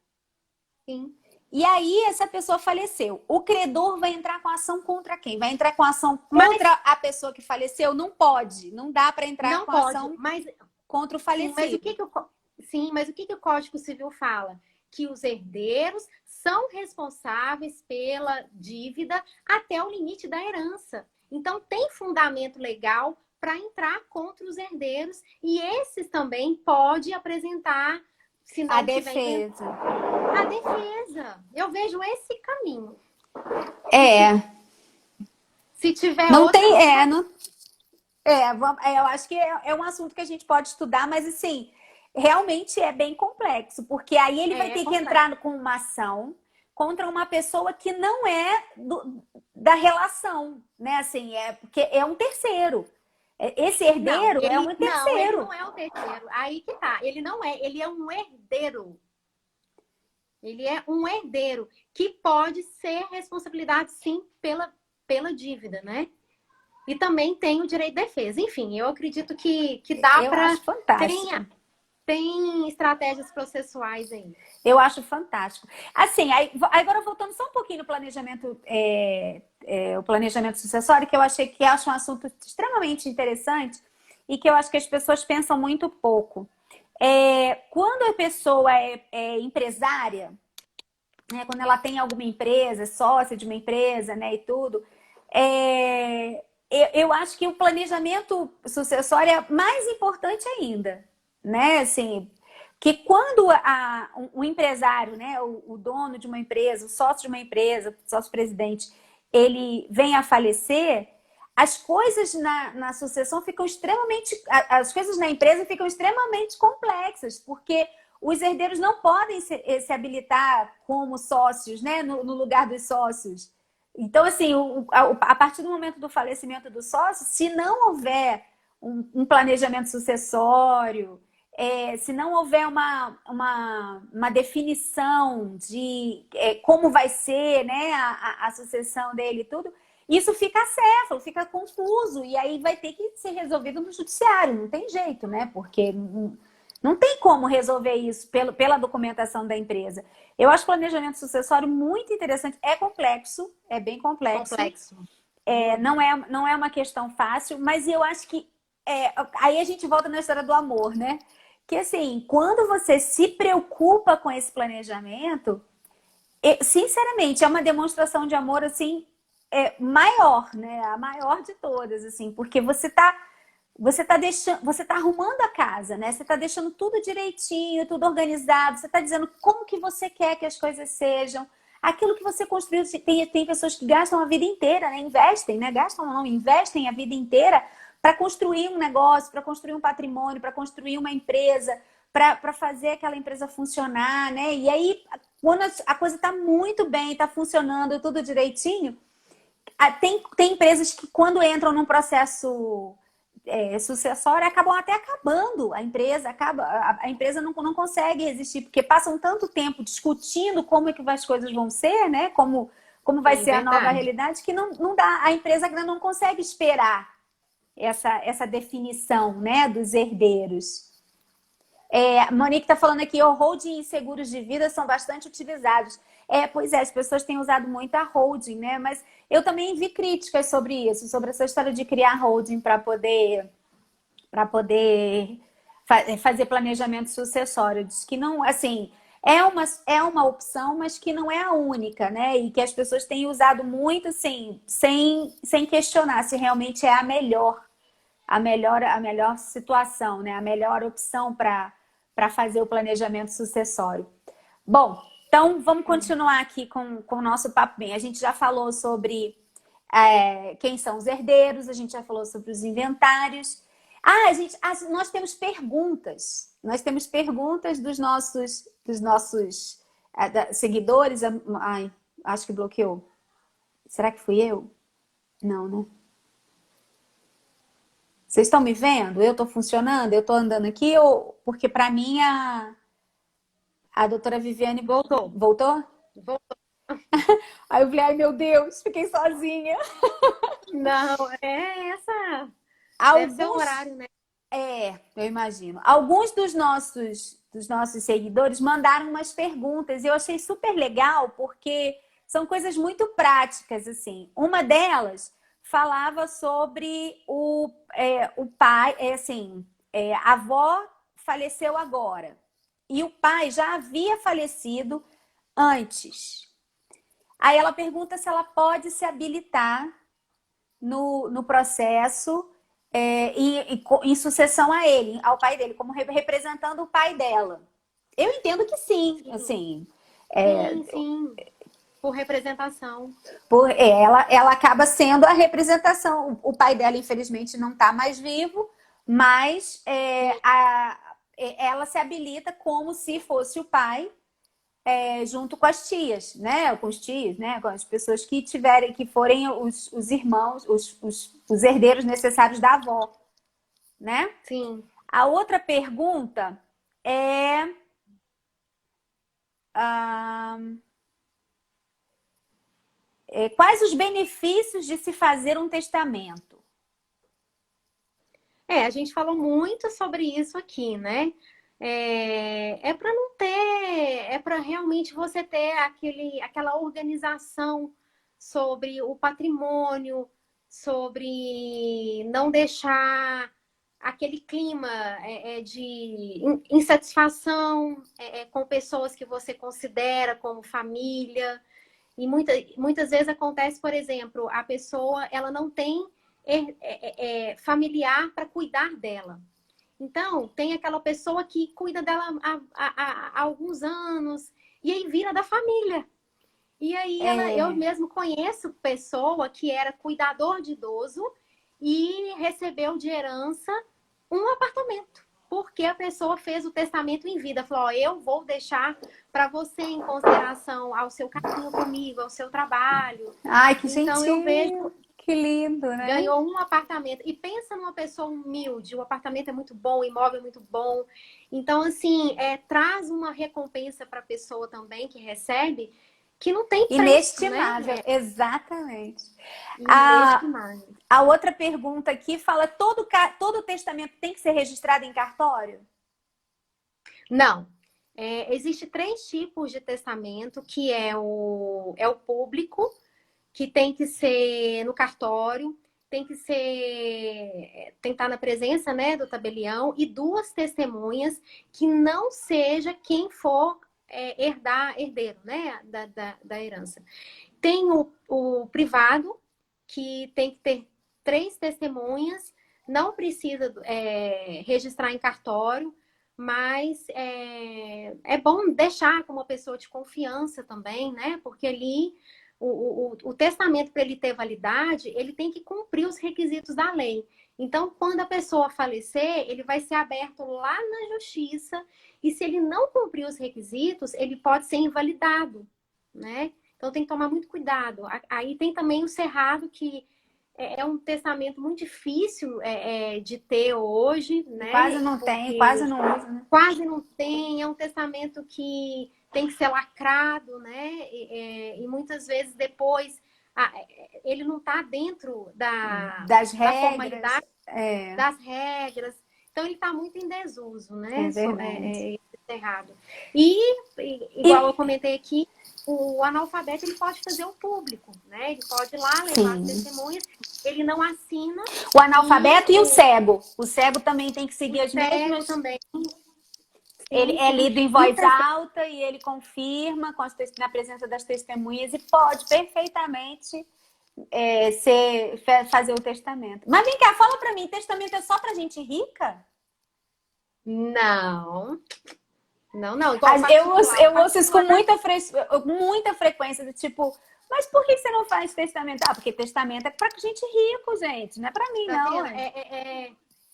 Sim. E aí essa pessoa faleceu. O credor vai entrar com ação contra quem? Vai entrar com ação contra a pessoa que faleceu? Não pode, não dá para entrar com ação contra o falecido. Mas o que o Código Civil fala? Que os herdeiros são responsáveis pela dívida até o limite da herança. Então, tem fundamento legal para entrar contra os herdeiros e esses também pode apresentar, se não a defesa. A defesa. Eu vejo esse caminho. Se tiver não outra... tem... não... eu acho que é um assunto que a gente pode estudar, mas assim... Realmente é bem complexo, porque aí ele vai ter que entrar com uma ação contra uma pessoa que não é da relação, né? Assim, porque é um terceiro. Esse herdeiro é um terceiro. Não, ele não é um terceiro. Aí que tá. Ele não é, ele é um herdeiro. Ele é um herdeiro que pode ser responsabilidade, sim, pela dívida, né? E também tem o direito de defesa. Enfim, eu acredito que dá para... Tem estratégias processuais aí. Eu acho fantástico. Assim, agora voltando só um pouquinho no planejamento, o planejamento sucessório, que eu acho um assunto extremamente interessante e que eu acho que as pessoas pensam muito pouco. Quando a pessoa é empresária, né, quando ela tem alguma empresa, sócia de uma empresa, né, e tudo, eu acho que o planejamento sucessório é mais importante ainda. Né, assim, que quando um empresário, né, o dono de uma empresa, o sócio de uma empresa, o sócio-presidente, ele vem a falecer, as coisas na sucessão ficam as coisas na empresa ficam extremamente complexas, porque os herdeiros não podem se habilitar como sócios, né, no lugar dos sócios. Então, assim, a partir do momento do falecimento do sócio, se não houver um planejamento sucessório, se não houver uma definição de como vai ser, né, a sucessão dele e tudo, isso fica acéfalo, fica confuso, e aí vai ter que ser resolvido no judiciário, não tem jeito, né? Porque Não tem como resolver isso pela documentação da empresa. Eu acho o planejamento sucessório muito interessante. É complexo, é bem complexo. Complexo. Não é uma questão fácil, mas eu acho que aí a gente volta na história do amor, né? Que assim, quando você se preocupa com esse planejamento, sinceramente, é uma demonstração de amor assim maior, né? A maior de todas, assim, porque você tá deixando, você tá arrumando a casa, né? Você tá deixando tudo direitinho, tudo organizado. Você tá dizendo como que você quer que as coisas sejam. Aquilo que você construiu, tem pessoas que gastam a vida inteira, né? Investem, né? Gastam não, investem a vida inteira para construir um negócio, para construir um patrimônio, para construir uma empresa, para fazer aquela empresa funcionar, né? E aí, quando a coisa está muito bem, está funcionando tudo direitinho, tem empresas que quando entram num processo sucessório acabam até acabando. A empresa não consegue resistir, porque passam tanto tempo discutindo como é que as coisas vão ser, né? Como vai ser a nova realidade, que não dá, a empresa não consegue esperar essa definição, né, dos herdeiros. Monique está falando aqui, o holding e seguros de vida são bastante utilizados. Pois é, as pessoas têm usado muito a holding, né? Mas eu também vi críticas sobre isso, sobre essa história de criar holding para poder fazer planejamento sucessório. Diz que não, assim, é uma opção, mas que não é a única, né? E que as pessoas têm usado muito, assim, sem questionar se realmente é a melhor situação, né? A melhor opção para fazer o planejamento sucessório. Bom, então vamos continuar aqui com o nosso papo bem. A gente já falou sobre quem são os herdeiros, a gente já falou sobre os inventários. Nós temos perguntas. Nós temos perguntas dos nossos seguidores. Ai, acho que bloqueou. Será que fui eu? Não, né? Vocês estão me vendo? Eu estou funcionando? Eu estou andando aqui? Porque para mim a doutora Viviane voltou. Voltou? Voltou. Aí eu falei, ai meu Deus, fiquei sozinha. Não, deve ser o horário, né? Eu imagino. Alguns dos nossos seguidores mandaram umas perguntas e eu achei super legal porque são coisas muito práticas, assim. Uma delas falava sobre o pai, a avó faleceu agora e o pai já havia falecido antes. Aí ela pergunta se ela pode se habilitar no processo em sucessão a ele, ao pai dele, como representando o pai dela. Eu entendo que sim, assim. Sim. Por representação. Ela acaba sendo a representação. O pai dela, infelizmente, não está mais vivo, mas ela se habilita como se fosse o pai, junto com as tias, né? Com os tios, né? Com as pessoas que forem os irmãos, os herdeiros necessários da avó, né? Sim. A outra pergunta é quais os benefícios de se fazer um testamento? A gente falou muito sobre isso aqui, né? Para não ter, para realmente você ter aquela organização sobre o patrimônio, sobre não deixar aquele clima de insatisfação com pessoas que você considera como família. E muitas vezes acontece, por exemplo, a pessoa ela não tem familiar para cuidar dela. Então, tem aquela pessoa que cuida dela há alguns anos e aí vira da família. E aí eu mesmo conheço pessoa que era cuidador de idoso e recebeu de herança um apartamento. Porque a pessoa fez o testamento em vida. Falou, eu vou deixar para você em consideração ao seu carinho comigo, ao seu trabalho. Ai, que então, gentil. Eu vejo... Que lindo, né? Ganhou um apartamento. E pensa numa pessoa humilde. O apartamento é muito bom, o imóvel é muito bom. Então, assim, traz uma recompensa para a pessoa também que recebe, que não tem preço, inestimável, né? Exatamente. Inestimável. A outra pergunta aqui fala, todo testamento tem que ser registrado em cartório? Não. Existe 3 tipos de testamento, que é o público, que tem que ser no cartório, tem que estar na presença, né, do tabelião, e 2 testemunhas que não seja quem for herdeiro, né, da herança. Tem o privado, que tem que ter 3 testemunhas, não precisa registrar em cartório, mas é bom deixar com uma pessoa de confiança também, né? Porque ali o testamento, para ele ter validade, ele tem que cumprir os requisitos da lei. Então, quando a pessoa falecer, ele vai ser aberto lá na justiça, e se ele não cumprir os requisitos, ele pode ser invalidado, né? Então tem que tomar muito cuidado. Aí tem também o cerrado, que é um testamento muito difícil de ter hoje, né? Quase não tem, quase não usa, né? Quase não tem. É um testamento que tem que ser lacrado, né? E muitas vezes depois ele não está dentro Das da regras. formalidade, das regras. Então ele está muito em desuso, né? É verdade. Errado. Igual eu comentei aqui, o analfabeto, ele pode fazer o público, né? Ele pode ir lá levar as testemunhas, ele não assina. O analfabeto e o cego. O cego também tem que seguir as mesmas. Também. Ele é lido em voz alta e ele confirma na presença das testemunhas, e pode perfeitamente fazer o testamento. Mas vem cá, fala pra mim, testamento é só pra gente rica? Não. Eu ouço isso com muita frequência, do tipo, mas por que você não faz testamento? Ah, porque testamento é pra gente rico, gente, não é pra mim, não.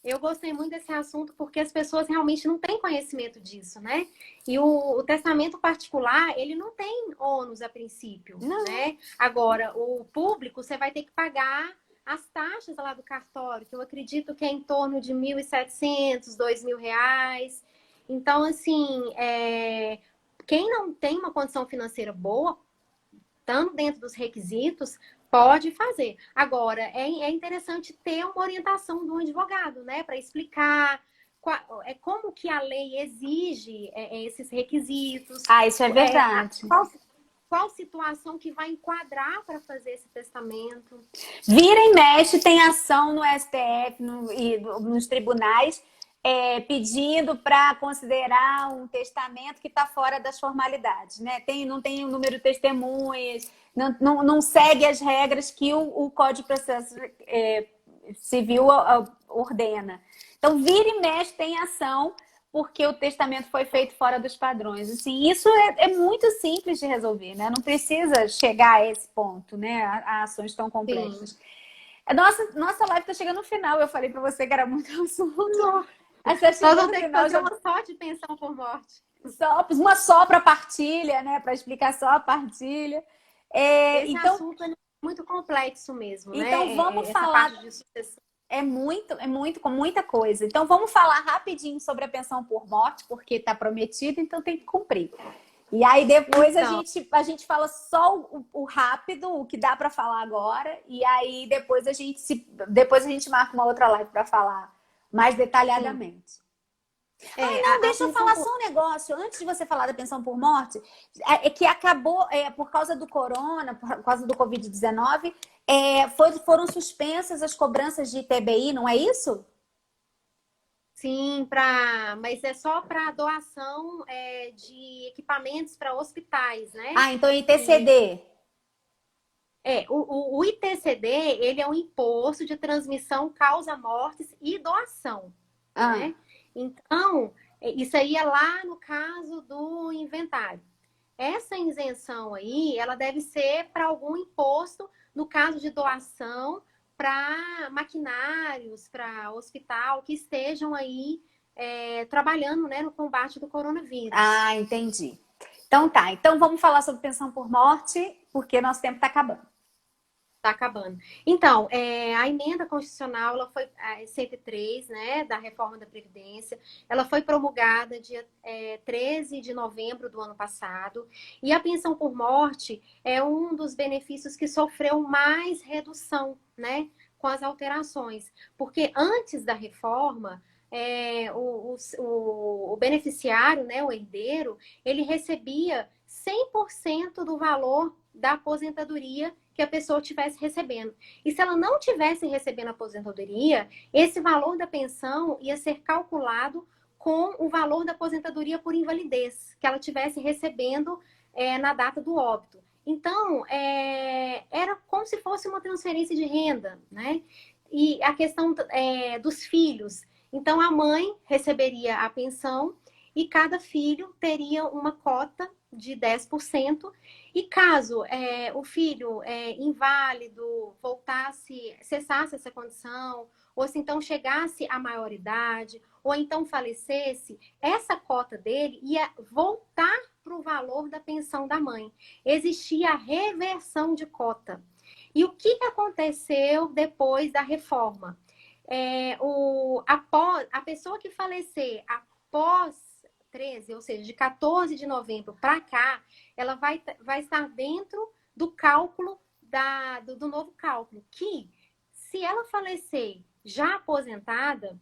Eu gostei muito desse assunto, porque as pessoas realmente não têm conhecimento disso, né? E o testamento particular, ele não tem ônus a princípio, né? Agora, o público, você vai ter que pagar as taxas lá do cartório, que eu acredito que é em torno de R$ 1.700, R$ 2.000. Então, assim, quem não tem uma condição financeira boa, estando dentro dos requisitos, pode fazer. Agora, é interessante ter uma orientação de um advogado, né? Para explicar como que a lei exige esses requisitos. Ah, isso é verdade. Qual situação que vai enquadrar para fazer esse testamento. Vira e mexe, tem ação no STF e nos tribunais, pedindo para considerar um testamento que está fora das formalidades, né? Não tem o número de testemunhas, não segue as regras que o Código de Processo Civil ordena. Então, vira e mexe, tem ação, porque o testamento foi feito fora dos padrões. Assim, isso é muito simples de resolver, né? Não precisa chegar a esse ponto, né? A ações tão complexas. Sim. Nossa live está chegando no final. Eu falei para você que era muito assunto. Nós vamos ter que fazer uma só de pensão por morte. Uma só para partilha, né? Para explicar só a partilha. Esse assunto é muito complexo mesmo, né? Então vamos falar. Parte de sucessão. É muito, com muita coisa. Então vamos falar rapidinho sobre a pensão por morte, porque está prometido, então tem que cumprir. E aí depois a gente fala só o rápido, o que dá para falar agora, e aí depois a gente marca uma outra live para falar mais detalhadamente. Deixa eu falar só um negócio. Antes de você falar da pensão por morte, que acabou, por causa do corona, por causa do Covid-19, foram suspensas as cobranças de ITBI, não é isso? Sim, mas é só para doação de equipamentos para hospitais, né? Ah, então ITCD. O ITCD, ele é um imposto de transmissão, causa mortes e doação, né? Então, isso aí é lá no caso do inventário. Essa isenção aí, ela deve ser para algum imposto, no caso de doação, para maquinários, para hospital, que estejam aí trabalhando, né, no combate do coronavírus. Ah, entendi. Então tá. Então vamos falar sobre pensão por morte, porque nosso tempo está acabando. Está acabando. Então, a emenda constitucional, ela foi 103, né, da reforma da Previdência, ela foi promulgada dia 13 de novembro do ano passado, e a pensão por morte é um dos benefícios que sofreu mais redução, né, com as alterações, porque antes da reforma, o beneficiário, né, o herdeiro, ele recebia 100% do valor da aposentadoria que a pessoa estivesse recebendo. E se ela não tivesse recebendo a aposentadoria, esse valor da pensão ia ser calculado com o valor da aposentadoria por invalidez que ela estivesse recebendo na data do óbito. Então, era como se fosse uma transferência de renda, né? E a questão dos filhos. Então, a mãe receberia a pensão e cada filho teria uma cota de 10%. E caso o filho inválido cessasse essa condição, ou se então chegasse à maioridade, ou então falecesse, essa cota dele ia voltar para o valor da pensão da mãe. Existia a reversão de cota. E o que aconteceu depois da reforma? A pessoa que falecer após 13, ou seja, de 14 de novembro para cá, ela vai estar dentro do cálculo do novo cálculo, que se ela falecer já aposentada,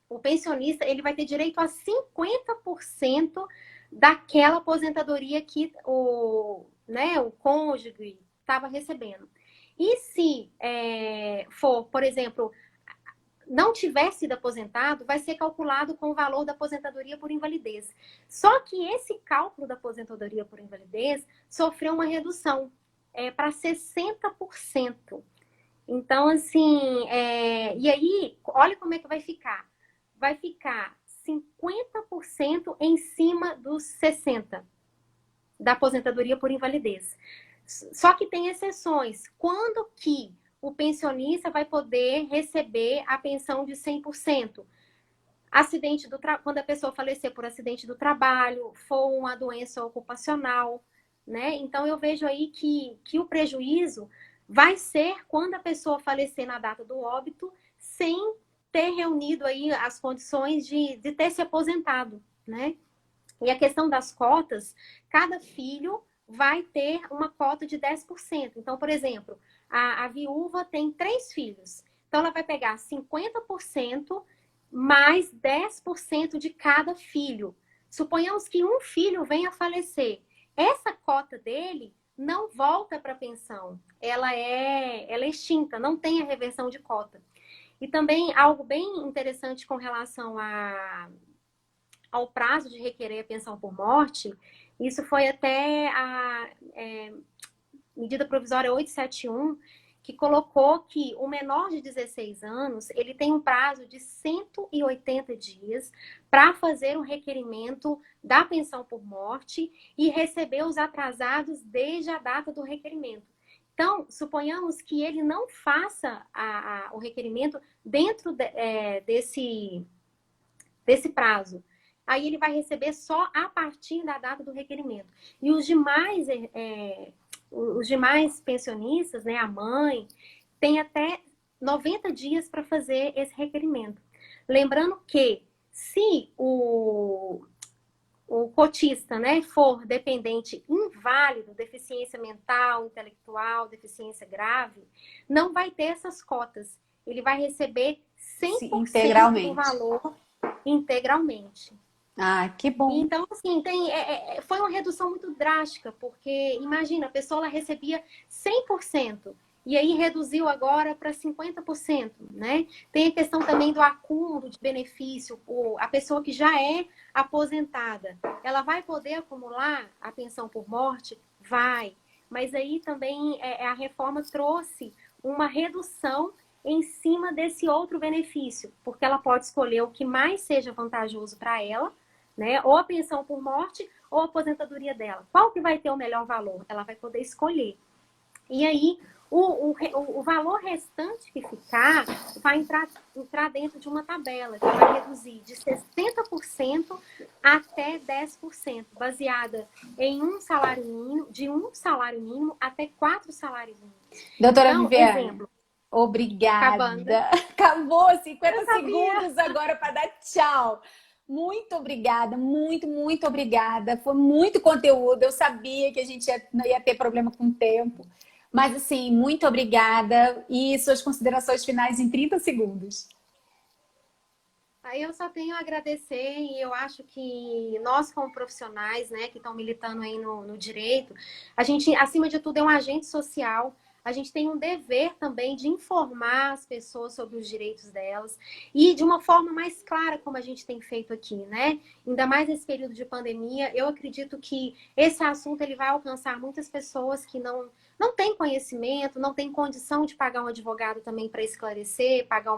o pensionista ele vai ter direito a 50% daquela aposentadoria que o cônjuge estava recebendo. E se for, por exemplo, não tiver sido aposentado, vai ser calculado com o valor da aposentadoria por invalidez. Só que esse cálculo da aposentadoria por invalidez sofreu uma redução para 60%. Então, assim, e aí, olha como é que vai ficar. Vai ficar 50% em cima dos 60% da aposentadoria por invalidez. Só que tem exceções. Quando que o pensionista vai poder receber a pensão de 100%? Quando a pessoa falecer por acidente do trabalho, for uma doença ocupacional, né? Então, eu vejo aí que o prejuízo vai ser quando a pessoa falecer na data do óbito, sem ter reunido aí as condições de ter se aposentado, né? E a questão das cotas, cada filho vai ter uma cota de 10%. Então, por exemplo, a viúva tem 3 filhos. Então, ela vai pegar 50% mais 10% de cada filho. Suponhamos que um filho venha a falecer. Essa cota dele não volta para a pensão. Ela é extinta, não tem a reversão de cota. E também algo bem interessante com relação ao prazo de requerer a pensão por morte, isso foi até a medida provisória 871, que colocou que o menor de 16 anos, ele tem um prazo de 180 dias para fazer o requerimento da pensão por morte e receber os atrasados desde a data do requerimento. Então, suponhamos que ele não faça o requerimento dentro desse prazo. Aí ele vai receber só a partir da data do requerimento. E os demais pensionistas, né, a mãe, tem até 90 dias para fazer esse requerimento. Lembrando que se o cotista, né, for dependente inválido, deficiência mental, intelectual, deficiência grave, não vai ter essas cotas. Ele vai receber 100% do valor integralmente. Ah, que bom. Então, assim, foi uma redução muito drástica, porque, imagina, a pessoa ela recebia 100%, e aí reduziu agora para 50%, né? Tem a questão também do acúmulo de benefício. A pessoa que já é aposentada, ela vai poder acumular a pensão por morte? Vai. Mas aí também a reforma trouxe uma redução em cima desse outro benefício, porque ela pode escolher o que mais seja vantajoso para ela, né? Ou a pensão por morte ou a aposentadoria dela. Qual que vai ter o melhor valor? Ela vai poder escolher. E aí, o valor restante que ficar vai entrar dentro de uma tabela que vai reduzir de 60% até 10%, baseada em um salário mínimo, de um salário mínimo até 4 salários mínimos. Doutora então, Viviane, exemplo, obrigada. Acabou 50 segundos agora para dar tchau. Muito obrigada, muito obrigada. Foi muito conteúdo. Eu sabia que a gente não ia ter problema com o tempo. Mas, assim, muito obrigada. E suas considerações finais em 30 segundos. Aí eu só tenho a agradecer e eu acho que nós, como profissionais, né, que estão militando aí no direito, a gente, acima de tudo, é um agente social. A gente tem um dever também de informar as pessoas sobre os direitos delas e de uma forma mais clara, como a gente tem feito aqui, né? Ainda mais nesse período de pandemia, eu acredito que esse assunto ele vai alcançar muitas pessoas que não têm conhecimento, não têm condição de pagar um advogado também para esclarecer, pagar